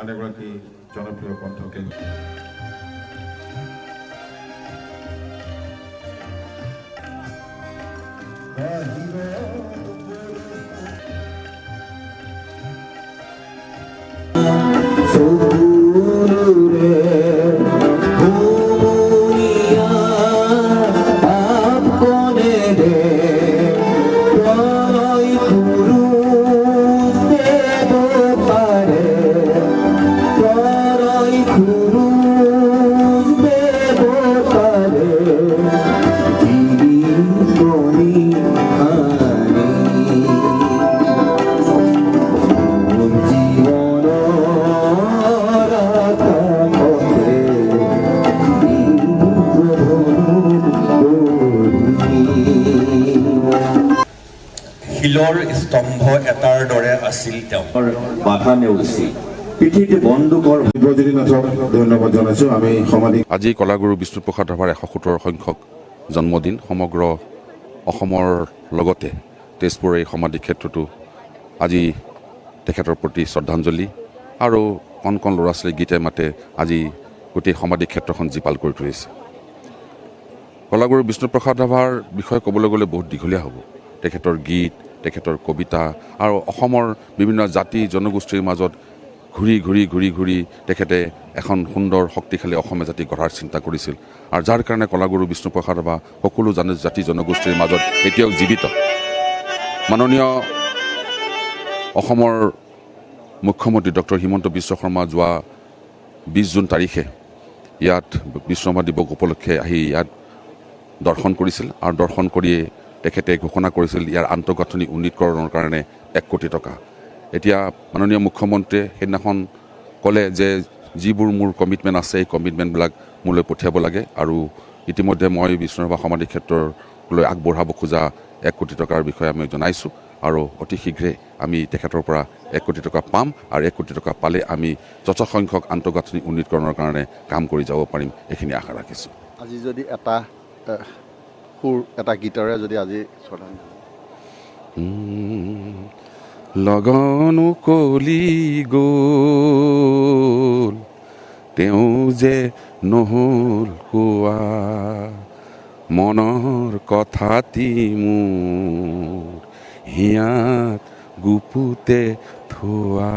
আন এগৰাকী জনপ্ৰিয় কণ্ঠকে শিলৰ স্তম্ভ এটাৰ দৰে আছিল তেওঁৰ বাধা নেওচি পৃথিৱী বন্দুকৰ ব্ৰজেন্দ্ৰনাথক ধন্যবাদ জনাইছোঁ। আমি সমাধি আজি কলাগুৰু বিষ্ণুপ্ৰসাদ ৰাভাৰ ১৭ সংখ্যক জন্মদিন সমগ্ৰ অসমৰ লগতে তেজপুৰৰ এই সমাধি ক্ষেত্ৰতো আজি তেখেতৰ প্ৰতি শ্ৰদ্ধাঞ্জলি আৰু কণ কণ ল'ৰা ছোৱালী গীতে মাতে আজি গোটেই সমাধি ক্ষেত্ৰখন জীপাল কৰি তুলিছে। কলাগুৰু বিষ্ণুপ্ৰসাদ ৰাভাৰ বিষয়ে ক'বলৈ গ'লে বহুত দীঘলীয়া হ'ব। তেখেতৰ গীত, তেখেতৰ কবিতা আৰু অসমৰ বিভিন্ন জাতি জনগোষ্ঠীৰ মাজত ঘূৰি ঘূৰি ঘূৰি ঘূৰি তেখেতে এখন সুন্দৰ শক্তিশালী অসমীয়া জাতি গঢ়াৰ চিন্তা কৰিছিল আৰু যাৰ কাৰণে কলাগুৰু বিষ্ণুপ্ৰসাদ ৰাভা সকলো জাতি জনগোষ্ঠীৰ মাজত এতিয়াও জীৱিত। মাননীয় অসমৰ মুখ্যমন্ত্ৰী ডক্টৰ হিমন্ত বিশ্ব শৰ্মা যোৱা 20 জুন তাৰিখে ইয়াত বিশ্বকৰ্মা দিৱস উপলক্ষে আহি ইয়াত দৰ্শন কৰিছিল আৰু দৰ্শন কৰিয়ে তেখেতে ঘোষণা কৰিছিল ইয়াৰ আন্তঃগাঁথনি উন্নীতকৰণৰ কাৰণে 1 কোটি টকা। এতিয়া মাননীয় মুখ্যমন্ত্ৰীয়ে সেইদিনাখন ক'লে যে যিবোৰ মোৰ কমিটমেণ্ট আছে এই কমিটমেণ্টবিলাক মোলৈ পঠিয়াব লাগে আৰু ইতিমধ্যে মই বিষ্ণুৰাভা সমাধি ক্ষেত্ৰলৈ আগবঢ়াব খোজা 1 কোটি টকাৰ বিষয়ে আমি জনাইছোঁ আৰু অতি শীঘ্ৰে আমি তেখেতৰ পৰা 1 কোটি টকা পাম আৰু 1 কোটি টকা পালে আমি যথেষ্টসংখ্যক আন্তঃগাঁথনি উন্নীতকৰণৰ কাৰণে কাম কৰি যাব পাৰিম, এইখিনি আশা ৰাখিছোঁ। আজি যদি এটা সুৰ এটা গীতৰে যদি আজি লগনো কলি গ'ল তেওঁ যে নহ'ল কোৱা মনৰ কথাটি মোৰ হিয়াত গুপুতে থোৱা।